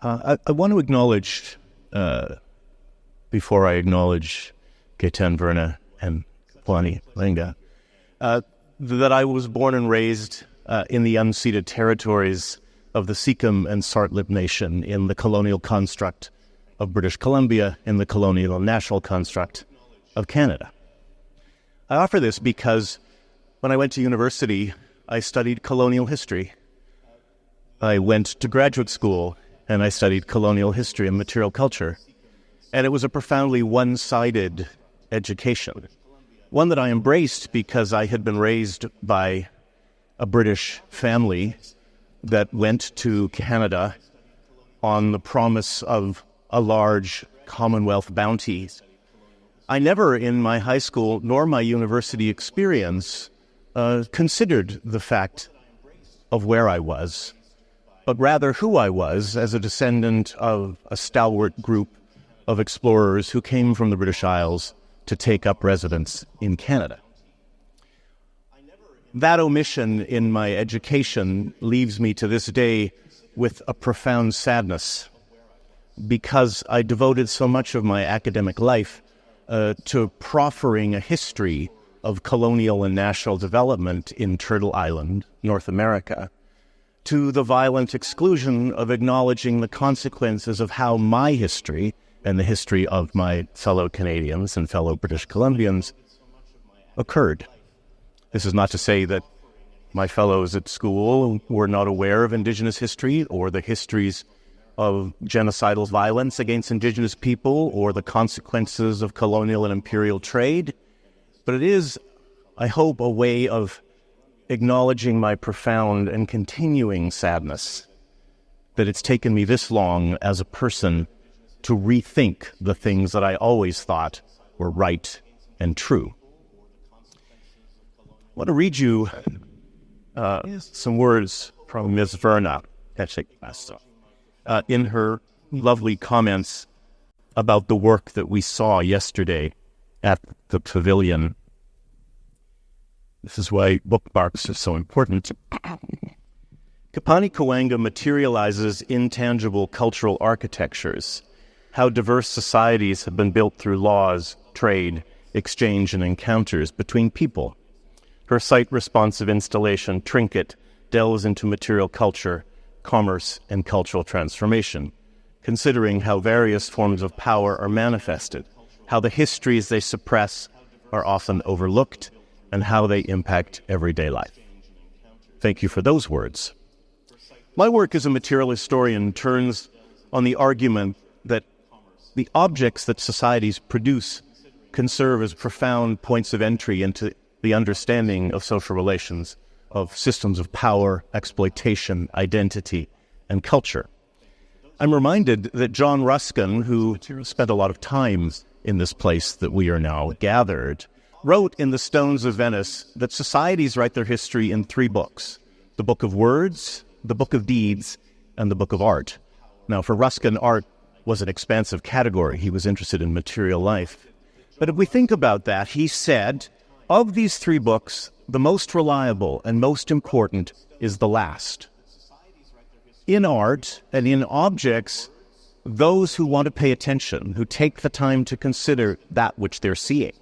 I want to acknowledge, before I acknowledge Ketan Verna and Kapwani Kiwanga, that I was born and raised in the unceded territories of the Sikkim and Sartlip Nation in the colonial construct of British Columbia, in the colonial national construct of Canada. I offer this because when I went to university, I studied colonial history. I went to graduate school and I studied colonial history and material culture. And it was a profoundly one-sided education, one that I embraced because I had been raised by a British family that went to Canada on the promise of a large Commonwealth bounty. I never in my high school nor my university experience considered the fact of where I was, but rather who I was as a descendant of a stalwart group of explorers who came from the British Isles to take up residence in Canada. That omission in my education leaves me to this day with a profound sadness because I devoted so much of my academic life to proffering a history of colonial and national development in Turtle Island, North America, to the violent exclusion of acknowledging the consequences of how my history and the history of my fellow Canadians and fellow British Columbians occurred. This is not to say that my fellows at school were not aware of Indigenous history or the histories of genocidal violence against Indigenous people or the consequences of colonial and imperial trade, but it is, I hope, a way of acknowledging my profound and continuing sadness that it's taken me this long as a person to rethink the things that I always thought were right and true. I want to read you some words from Ms. Verna in her lovely comments about the work that we saw yesterday at the pavilion. This is why bookmarks are so important. Kapwani Kiwanga materializes intangible cultural architectures, how diverse societies have been built through laws, trade, exchange, and encounters between people. Her site-responsive installation, Trinket, delves into material culture, commerce, and cultural transformation, considering how various forms of power are manifested, how the histories they suppress are often overlooked, and how they impact everyday life. Thank you for those words. My work as a material historian turns on the argument that the objects that societies produce can serve as profound points of entry into the understanding of social relations, of systems of power, exploitation, identity, and culture. I'm reminded that John Ruskin, who spent a lot of time in this place that we are now gathered, wrote in The Stones of Venice that societies write their history in 3 books: the Book of Words, the Book of Deeds, and the Book of Art. Now, for Ruskin, art was an expansive category. He was interested in material life. But if we think about that, he said, of these 3 books, the most reliable and most important is the last. In art and in objects, those who want to pay attention, who take the time to consider that which they're seeing,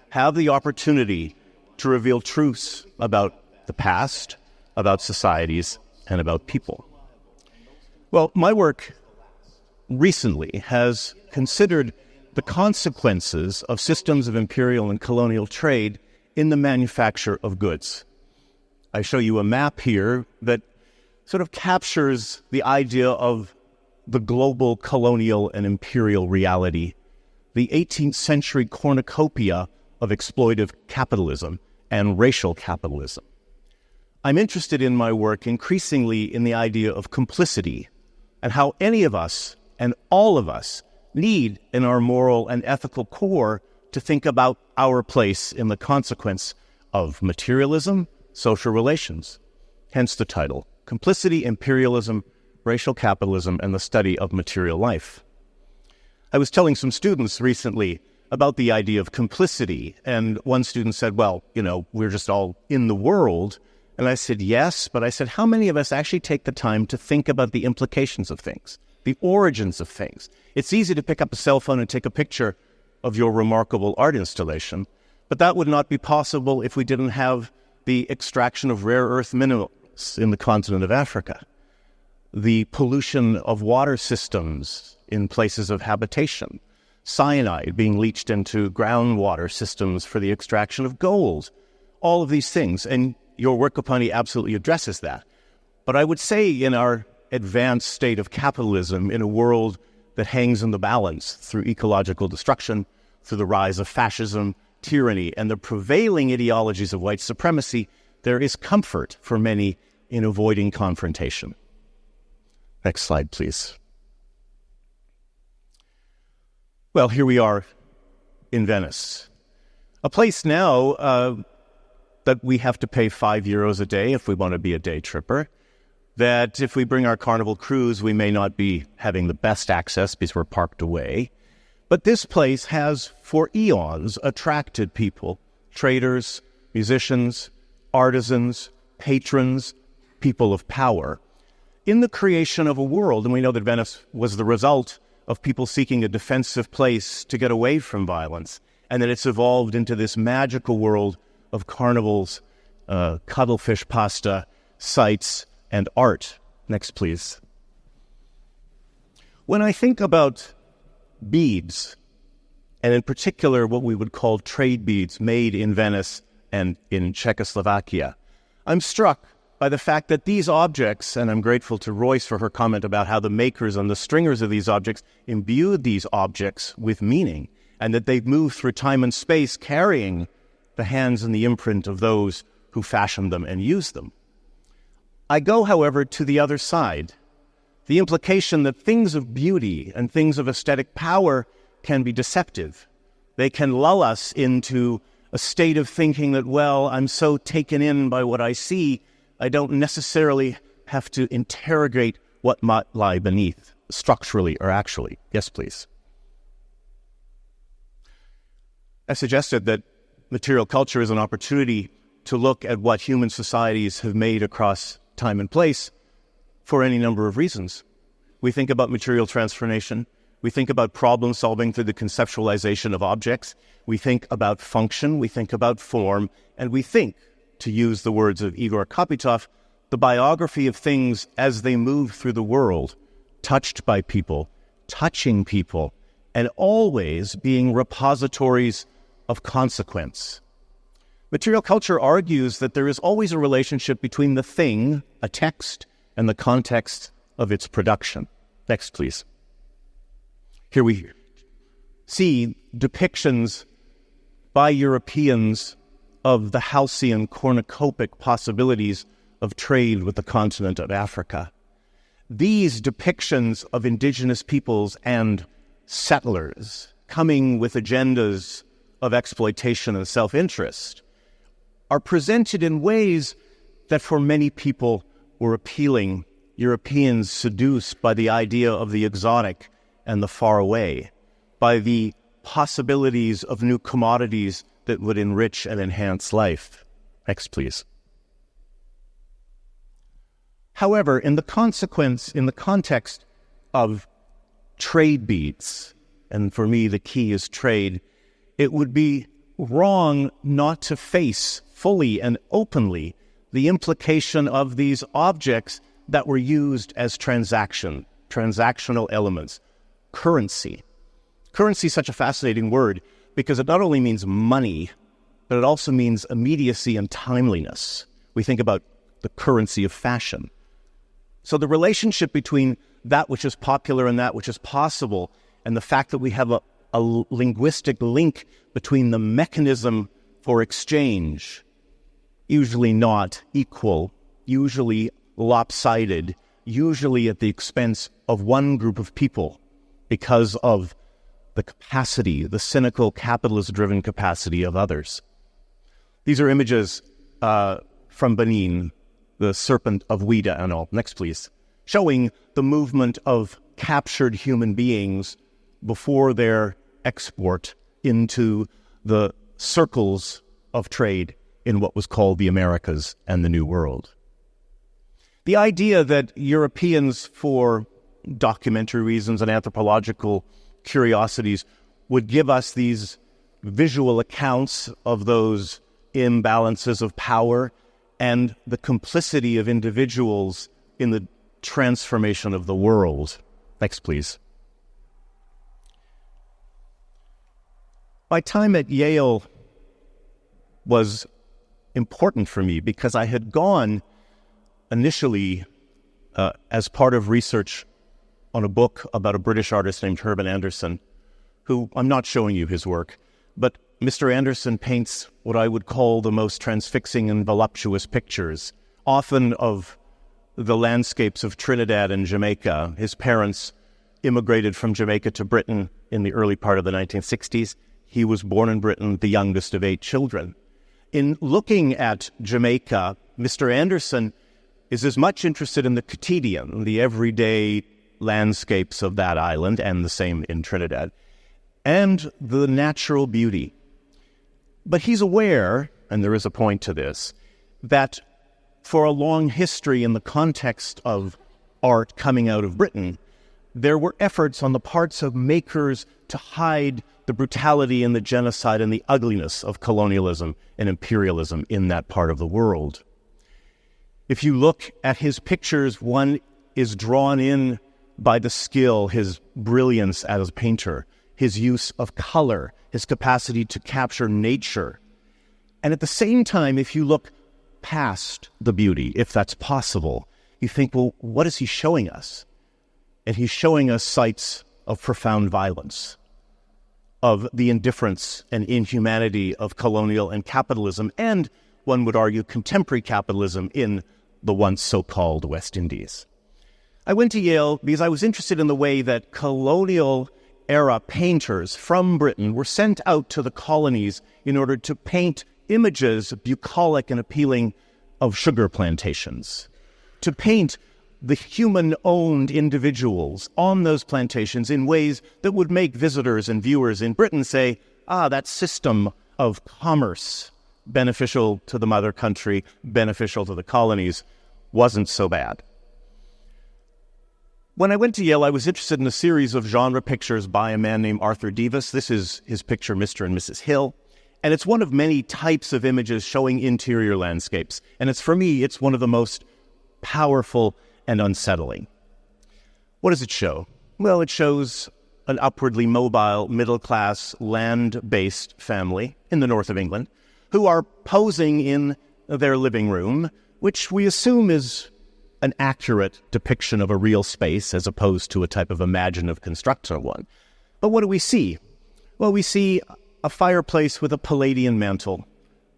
have the opportunity to reveal truths about the past, about societies, and about people. Well, my work recently has considered the consequences of systems of imperial and colonial trade in the manufacture of goods. I show you a map here that sort of captures the idea of the global colonial and imperial reality, the 18th century cornucopia of exploitive capitalism and racial capitalism. I'm interested in my work increasingly in the idea of complicity and how any of us and all of us need in our moral and ethical core to think about our place in the consequence of materialism, social relations. Hence the title, Complicity, Imperialism, Racial Capitalism, and the Study of Material Life. I was telling some students recently about the idea of complicity, and one student said, well, we're just all in the world. And I said, yes, but I said, how many of us actually take the time to think about the implications of things, the origins of things. It's easy to pick up a cell phone and take a picture of your remarkable art installation, but that would not be possible if we didn't have the extraction of rare earth minerals in the continent of Africa, the pollution of water systems in places of habitation, cyanide being leached into groundwater systems for the extraction of gold, all of these things. And your work, Kapwani, absolutely addresses that. But I would say in our advanced state of capitalism, in a world that hangs in the balance through ecological destruction, through the rise of fascism, tyranny, and the prevailing ideologies of white supremacy, there is comfort for many in avoiding confrontation. Next slide, please. Well, here we are in Venice, a place now that we have to pay €5 a day if we want to be a day tripper, that if we bring our Carnival cruise, we may not be having the best access because we're parked away. But this place has, for eons, attracted people, traders, musicians, artisans, patrons, people of power, in the creation of a world. And we know that Venice was the result of people seeking a defensive place to get away from violence, and that it's evolved into this magical world of carnivals, cuttlefish pasta, sights, and art. Next, please. When I think about beads, and in particular what we would call trade beads made in Venice and in Czechoslovakia, I'm struck by the fact that these objects, and I'm grateful to Royce for her comment about how the makers and the stringers of these objects imbued these objects with meaning, and that they've moved through time and space carrying the hands and the imprint of those who fashioned them and used them. I go, however, to the other side, the implication that things of beauty and things of aesthetic power can be deceptive. They can lull us into a state of thinking that, well, I'm so taken in by what I see, I don't necessarily have to interrogate what might lie beneath, structurally or actually. Yes, please. I suggested that material culture is an opportunity to look at what human societies have made across time and place for any number of reasons. We think about material transformation. We think about problem solving through the conceptualization of objects. We think about function. We think about form. And we think, to use the words of Igor Kapitov, the biography of things as they move through the world, touched by people, touching people, and always being repositories of consequence. Material culture argues that there is always a relationship between the thing, a text, and the context of its production. Next, please. Here we see depictions by Europeans of the halcyon cornucopic possibilities of trade with the continent of Africa. These depictions of indigenous peoples and settlers coming with agendas of exploitation and self-interest are presented in ways that for many people were appealing. Europeans seduced by the idea of the exotic and the far away, by the possibilities of new commodities that would enrich and enhance life. Next, please. However, in the context of trade beads, and for me the key is trade, it would be wrong not to face fully and openly the implication of these objects that were used as transactional elements. Currency. Currency is such a fascinating word because it not only means money, but it also means immediacy and timeliness. We think about the currency of fashion. So the relationship between that which is popular and that which is possible, and the fact that we have a linguistic link between the mechanism for exchange, usually not equal, usually lopsided, usually at the expense of one group of people because of the capacity, the cynical, capitalist-driven capacity of others. These are images from Benin, the serpent of Ouida and all. Next, please. Showing the movement of captured human beings before their export into the circles of trade in what was called the Americas and the New World. The idea that Europeans for documentary reasons and anthropological curiosities, would give us these visual accounts of those imbalances of power and the complicity of individuals in the transformation of the world. Next, please. My time at Yale was important for me because I had gone initially as part of research on a book about a British artist named Herman Anderson, who, I'm not showing you his work, but Mr. Anderson paints what I would call the most transfixing and voluptuous pictures, often of the landscapes of Trinidad and Jamaica. His parents immigrated from Jamaica to Britain in the early part of the 1960s. He was born in Britain, the youngest of 8 children. In looking at Jamaica, Mr. Anderson is as much interested in the quotidian, the everyday landscapes of that island, and the same in Trinidad, and the natural beauty. But he's aware, and there is a point to this, that for a long history in the context of art coming out of Britain, there were efforts on the parts of makers to hide the brutality and the genocide and the ugliness of colonialism and imperialism in that part of the world. If you look at his pictures, one is drawn in by the skill, his brilliance as a painter, his use of color, his capacity to capture nature. And at the same time, if you look past the beauty, if that's possible, you think, well, what is he showing us? And he's showing us sites of profound violence, of the indifference and inhumanity of colonial and capitalism, and, one would argue, contemporary capitalism in the once so-called West Indies. I went to Yale because I was interested in the way that colonial-era painters from Britain were sent out to the colonies in order to paint images, bucolic and appealing, of sugar plantations, to paint the human-owned individuals on those plantations in ways that would make visitors and viewers in Britain say, that system of commerce, beneficial to the mother country, beneficial to the colonies, wasn't so bad. When I went to Yale, I was interested in a series of genre pictures by a man named Arthur Davis. This is his picture, Mr. and Mrs. Hill. And it's one of many types of images showing interior landscapes. And for me, it's one of the most powerful and unsettling. What does it show? Well, it shows an upwardly mobile, middle-class, land-based family in the north of England who are posing in their living room, which we assume is an accurate depiction of a real space as opposed to a type of imaginative constructor one. But what do we see? Well, we see a fireplace with a Palladian mantle,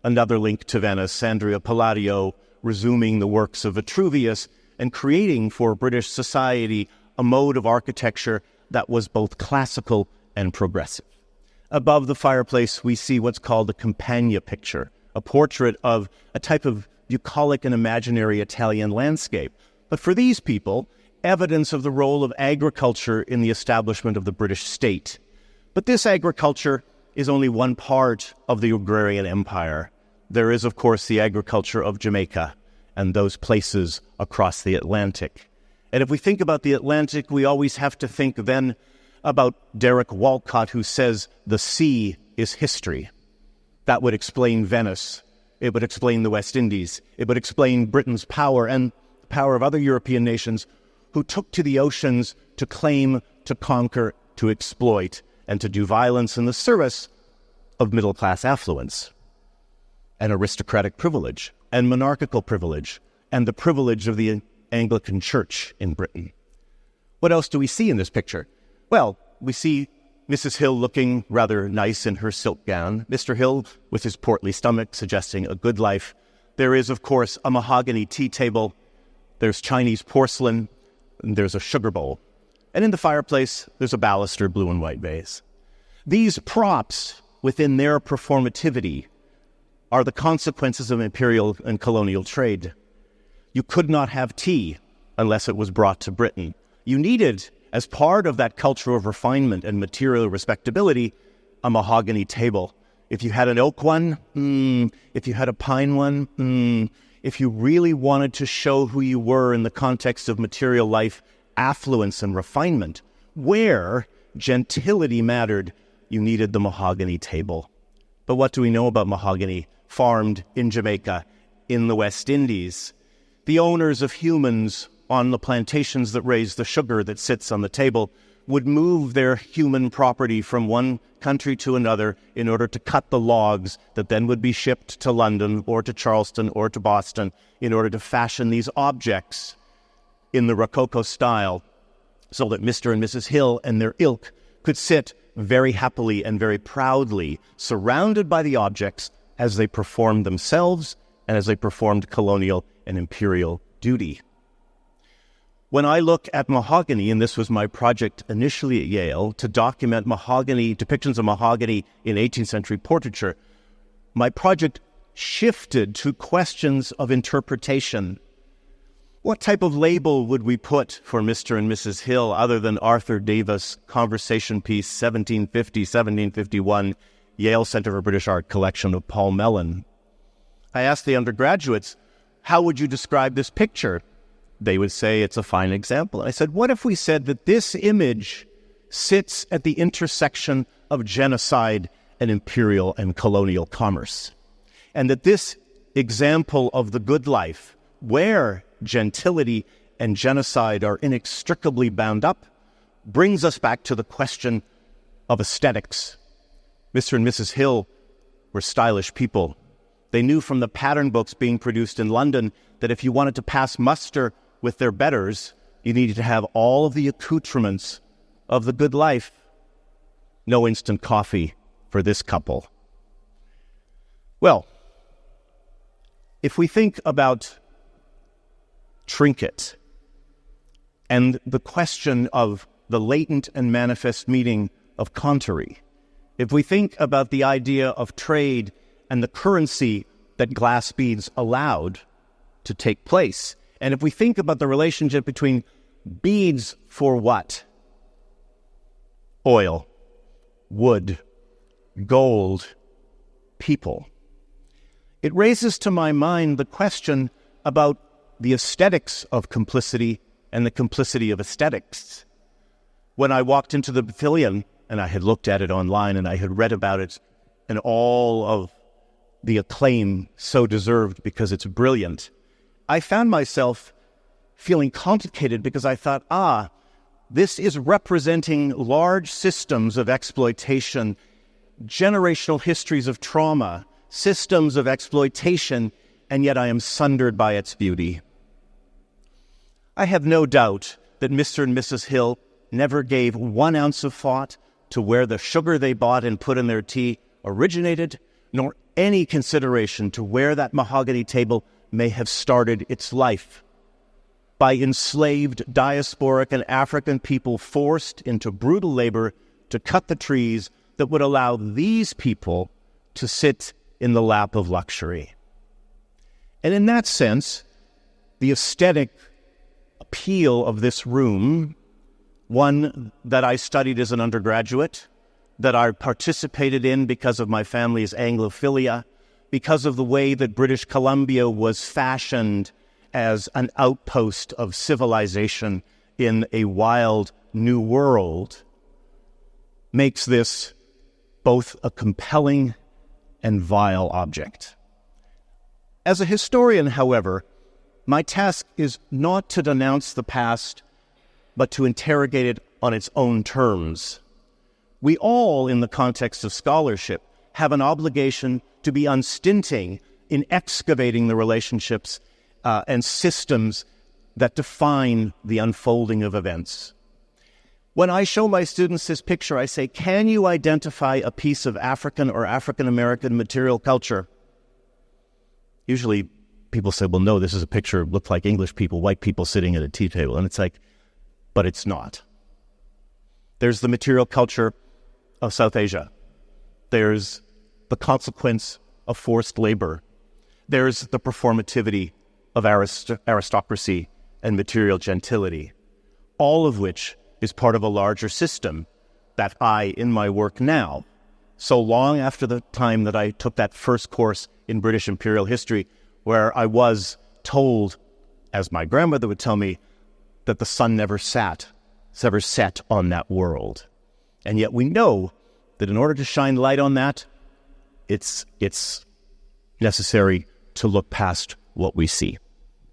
another link to Venice, Andrea Palladio resuming the works of Vitruvius and creating for British society a mode of architecture that was both classical and progressive. Above the fireplace, we see what's called a campagna picture, a portrait of a type of bucolic and imaginary Italian landscape. But for these people, evidence of the role of agriculture in the establishment of the British state. But this agriculture is only one part of the agrarian empire. There is, of course, the agriculture of Jamaica and those places across the Atlantic. And if we think about the Atlantic, we always have to think then about Derek Walcott, who says the sea is history. That would explain Venice. It would explain the West Indies. It would explain Britain's power and the power of other European nations who took to the oceans to claim, to conquer, to exploit, and to do violence in the service of middle-class affluence and aristocratic privilege and monarchical privilege and the privilege of the Anglican Church in Britain. What else do we see in this picture? Well, we see Mrs. Hill looking rather nice in her silk gown, Mr. Hill with his portly stomach suggesting a good life. There is, of course, a mahogany tea table. There's Chinese porcelain. And there's a sugar bowl. And in the fireplace, there's a baluster blue and white vase. These props, within their performativity, are the consequences of imperial and colonial trade. You could not have tea unless it was brought to Britain. You needed, as part of that culture of refinement and material respectability, a mahogany table. If you had an oak one, if you had a pine one, if you really wanted to show who you were in the context of material life affluence and refinement. Where gentility mattered, you needed the mahogany table. But what do we know about mahogany farmed in Jamaica, in the West Indies? The owners of humans on the plantations that raise the sugar that sits on the table would move their human property from one country to another in order to cut the logs that then would be shipped to London or to Charleston or to Boston in order to fashion these objects in the Rococo style so that Mr. and Mrs. Hill and their ilk could sit very happily and very proudly surrounded by the objects as they performed themselves and as they performed colonial and imperial duty. When I look at mahogany, and this was my project initially at Yale, to document mahogany, depictions of mahogany in 18th century portraiture, my project shifted to questions of interpretation. What type of label would we put for Mr. and Mrs. Hill other than Arthur Davis' conversation piece, 1750-1751, Yale Center for British Art collection of Paul Mellon? I asked the undergraduates, how would you describe this picture? They would say it's a fine example. And I said, what if we said that this image sits at the intersection of genocide and imperial and colonial commerce? And that this example of the good life, where gentility and genocide are inextricably bound up, brings us back to the question of aesthetics. Mr. and Mrs. Hill were stylish people. They knew from the pattern books being produced in London that if you wanted to pass muster with their betters, you needed to have all of the accoutrements of the good life. No instant coffee for this couple. Well, if we think about Trinket and the question of the latent and manifest meaning of contouri, if we think about the idea of trade and the currency that glass beads allowed to take place, and if we think about the relationship between beads for what? Oil, wood, gold, people. It raises to my mind the question about the aesthetics of complicity and the complicity of aesthetics. When I walked into the pavilion, and I had looked at it online and I had read about it and all of the acclaim so deserved because it's brilliant, I found myself feeling complicated because I thought, this is representing large systems of exploitation, generational histories of trauma, systems of exploitation, and yet I am sundered by its beauty. I have no doubt that Mr. and Mrs. Hill never gave 1 ounce of thought to where the sugar they bought and put in their tea originated, nor any consideration to where that mahogany table may have started its life, by enslaved diasporic and African people forced into brutal labor to cut the trees that would allow these people to sit in the lap of luxury. And in that sense, the aesthetic appeal of this room, one that I studied as an undergraduate, that I participated in because of my family's Anglophilia, because of the way that British Columbia was fashioned as an outpost of civilization in a wild new world, makes this both a compelling and vile object. As a historian, however, my task is not to denounce the past, but to interrogate it on its own terms. We all, in the context of scholarship, have an obligation to be unstinting in excavating the relationships and systems that define the unfolding of events. When I show my students this picture, I say, can you identify a piece of African or African-American material culture? Usually people say, well, no, this is a picture, looked like English people, white people sitting at a tea table. And it's like, but it's not. There's the material culture of South Asia. There's the consequence of forced labor. There's the performativity of aristocracy and material gentility, all of which is part of a larger system that I, in my work now, so long after the time that I took that first course in British imperial history, where I was told, as my grandmother would tell me, that the sun never set on that world. And yet we know that in order to shine light on that, it's necessary to look past what we see.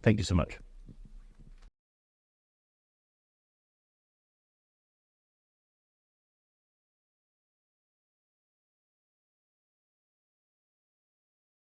Thank you so much.